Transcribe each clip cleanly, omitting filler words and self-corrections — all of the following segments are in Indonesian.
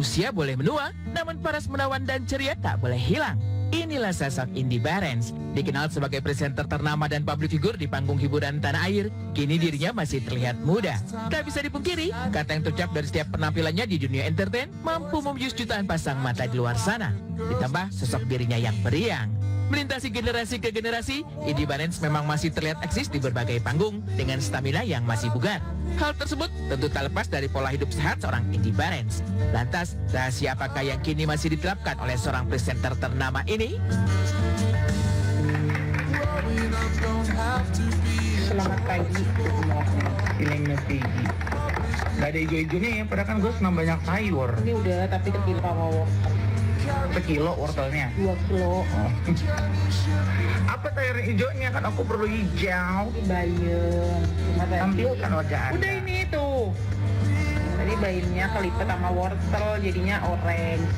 Usia boleh menua, namun paras menawan dan ceria tak boleh hilang. Inilah sosok Indy Barens, dikenal sebagai presenter ternama dan public figure di panggung hiburan tanah air. Kini dirinya masih terlihat muda. Tak bisa dipungkiri, kata yang terucap dari setiap penampilannya di dunia entertain mampu membius jutaan pasang mata di luar sana. Ditambah sosok dirinya yang periang. Melintasi generasi ke generasi, Indy Barens memang masih terlihat eksis di berbagai panggung dengan stamina yang masih bugar. Hal tersebut tentu tak lepas dari pola hidup sehat seorang Indy Barens. Lantas, rahasia apakah yang kini masih diterapkan oleh seorang presenter ternama ini? Selamat pagi semuanya. Silengnya tinggi. Gak ada hijau-hijaunya ya, padahal kan gue senang banyak sayur. Ini udah, tapi kekilo sama wortel. Sekilo wortelnya? 2 kilo. Oh. Apa sayur hijaunya? Kan aku perlu hijau. Ini bayam. Tampilkan wajah Anda. Udah ini tuh. Tadi bayamnya kelipet sama wortel, jadinya orange.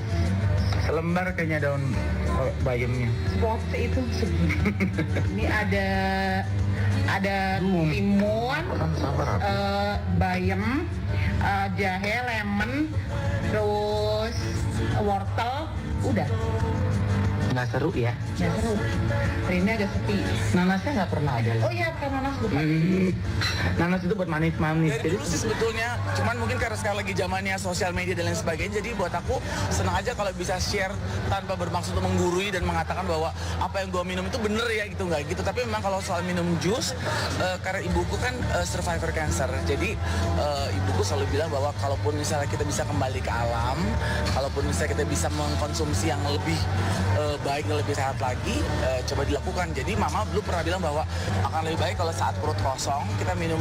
Selembar kayaknya daun bayamnya. Spot itu segini. Ini ada timun, bayam, jahe, lemon, terus wortel, udah. Nggak seru ya? Nggak seru. Hari ini agak sepi. Nanasnya nggak pernah ada. Oh iya, pakai nanas lupa. Nanas itu buat manis-manis. Dari dulu sih sebetulnya, cuman mungkin karena sekarang lagi zamannya sosial media dan lain sebagainya, jadi buat aku senang aja kalau bisa share tanpa bermaksud untuk menggurui dan mengatakan bahwa apa yang gua minum itu bener ya gitu, nggak gitu. Tapi memang kalau soal minum jus, karena ibuku kan survivor cancer, jadi ibuku selalu bilang bahwa kalaupun misalnya kita bisa kembali ke alam, kalaupun misalnya kita bisa mengkonsumsi yang lebih baik dan lebih sehat lagi, coba dilakukan. Jadi mama dulu pernah bilang bahwa akan lebih baik kalau saat perut kosong kita minum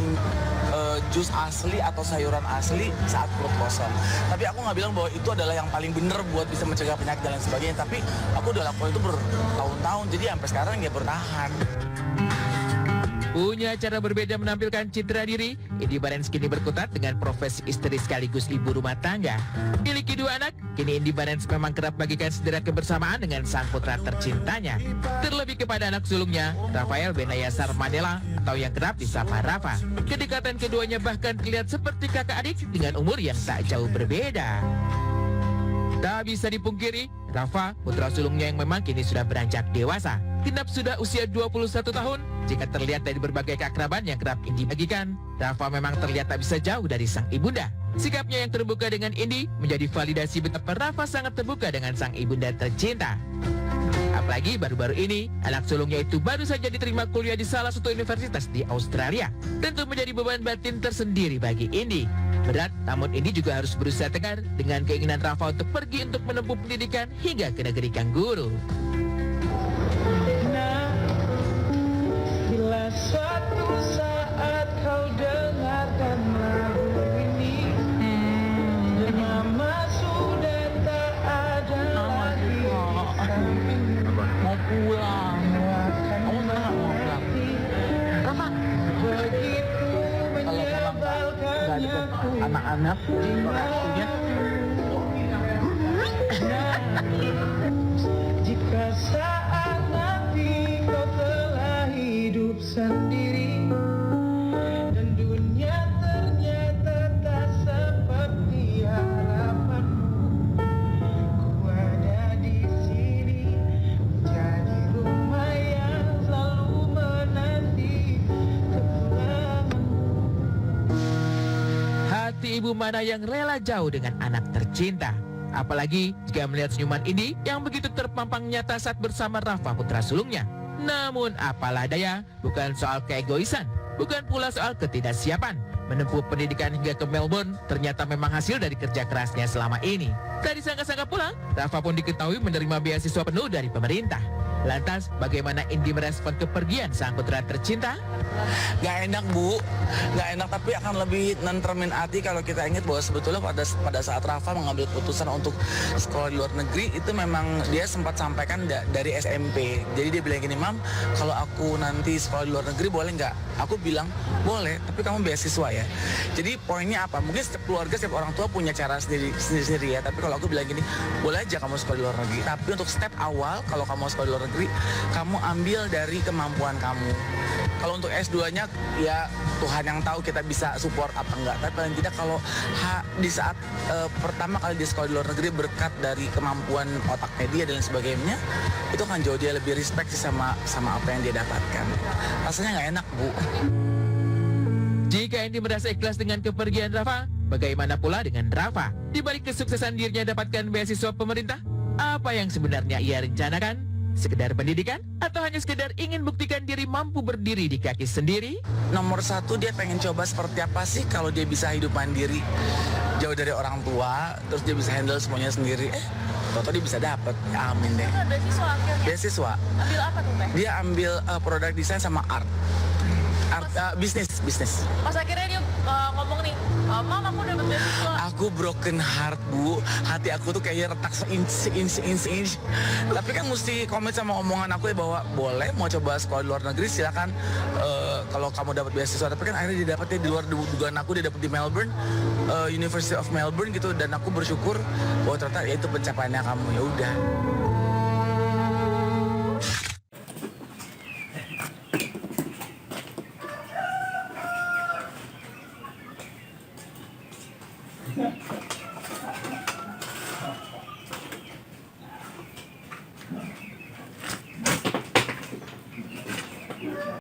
jus asli atau sayuran asli saat perut kosong. Tapi aku nggak bilang bahwa itu adalah yang paling benar buat bisa mencegah penyakit dan lain sebagainya. Tapi aku udah lakukan itu bertahun-tahun, jadi sampai sekarang ya bertahan. Punya cara berbeda menampilkan citra diri, Indy Barens kini berkutat dengan profesi istri sekaligus ibu rumah tangga. Miliki 2 anak, kini Indy Barens memang kerap bagikan sederet kebersamaan dengan sang putra tercintanya. Terlebih kepada anak sulungnya, Rafael Benayasar Mandela atau yang kerap disapa Rafa. Kedekatan keduanya bahkan terlihat seperti kakak adik dengan umur yang tak jauh berbeda. Tak bisa dipungkiri, Rafa, putra sulungnya yang memang kini sudah beranjak dewasa. Genap sudah usia 21 tahun. Jika terlihat dari berbagai keakraban yang kerap Indy bagikan, Rafa memang terlihat tak bisa jauh dari sang ibunda. Sikapnya yang terbuka dengan Indy menjadi validasi betapa Rafa sangat terbuka dengan sang ibunda tercinta. Apalagi baru-baru ini, anak sulungnya itu baru saja diterima kuliah di salah satu universitas di Australia. Tentu menjadi beban batin tersendiri bagi Indy. Berat, namun Indy juga harus berusaha tegar dengan keinginan Rafa untuk pergi untuk menempuh pendidikan hingga ke negeri kangguru. Bila suatu saat kau dengarkan lagu ini, mama sudah tak ada lagi. Mau pulang. Kamu nggak mau pulang? Rafa, begitu menyebalkannya Anak-anak, waktunya. Jika saat nanti kau telah hidup sendiri dan dunia ternyata tak seperti harapanmu, ku ada di sini menjadi rumah yang selalu menanti kepulanganmu. Hati ibu mana yang rela jauh dengan anak tercinta? Apalagi jika melihat senyuman Indy yang begitu terpampang nyata saat bersama Rafa putra sulungnya. Namun apalah daya, bukan soal keegoisan, bukan pula soal ketidaksiapan. Menempuh pendidikan hingga ke Melbourne ternyata memang hasil dari kerja kerasnya selama ini. Tak disangka-sangka pula, Rafa pun diketahui menerima beasiswa penuh dari pemerintah. Lantas, bagaimana Indy merespon kepergian sang putra tercinta? Gak enak Bu, gak enak, tapi akan lebih nentemin hati kalau kita ingat bahwa sebetulnya pada saat Rafa mengambil keputusan untuk sekolah di luar negeri, itu memang dia sempat sampaikan dari SMP. Jadi dia bilang gini, Mam, kalau aku nanti sekolah di luar negeri boleh nggak? Aku bilang, boleh, tapi kamu beasiswa ya. Jadi poinnya apa? Mungkin setiap keluarga, setiap orang tua punya cara sendiri-sendiri ya. Tapi kalau aku bilang gini, boleh aja kamu sekolah di luar negeri. Tapi untuk step awal, kalau kamu sekolah di luar negeri, negeri, kamu ambil dari kemampuan kamu. Kalau untuk S2-nya ya Tuhan yang tahu kita bisa support apa enggak. Tapi paling tidak kalau di saat pertama kali dia sekolah di luar negeri berkat dari kemampuan otaknya dia dan lain sebagainya, itu kan jauh dia lebih respect sih sama apa yang dia dapatkan. Rasanya nggak enak, Bu. Jika Andy merasa ikhlas dengan kepergian Rafa, bagaimana pula dengan Rafa? Di balik kesuksesan dirinya dapatkan beasiswa pemerintah, apa yang sebenarnya ia rencanakan? Sekedar pendidikan? Atau hanya sekedar ingin buktikan diri mampu berdiri di kaki sendiri? Nomor satu, dia pengen coba seperti apa sih kalau dia bisa hidup mandiri, jauh dari orang tua, terus dia bisa handle semuanya sendiri. Toto dia bisa dapet, ya amin deh. Beasiswa akhirnya. Beasiswa. Ambil apa tuh Teh? Dia ambil produk desain sama art, bisnis. Pas akhirnya dia ngomong nih, Mam aku dapat beasiswa. Aku broken heart, Bu. Hati aku tuh kayaknya retak se-inch. Tapi kan mesti komit sama omongan aku ya bahwa boleh mau coba sekolah di luar negeri silakan, kalau kamu dapat beasiswa. Tapi kan akhirnya dia dapetnya di luar dugaan aku, dia dapat di Melbourne, University of Melbourne gitu, dan aku bersyukur bahwa ternyata ya itu pencapaiannya kamu. Ya udah.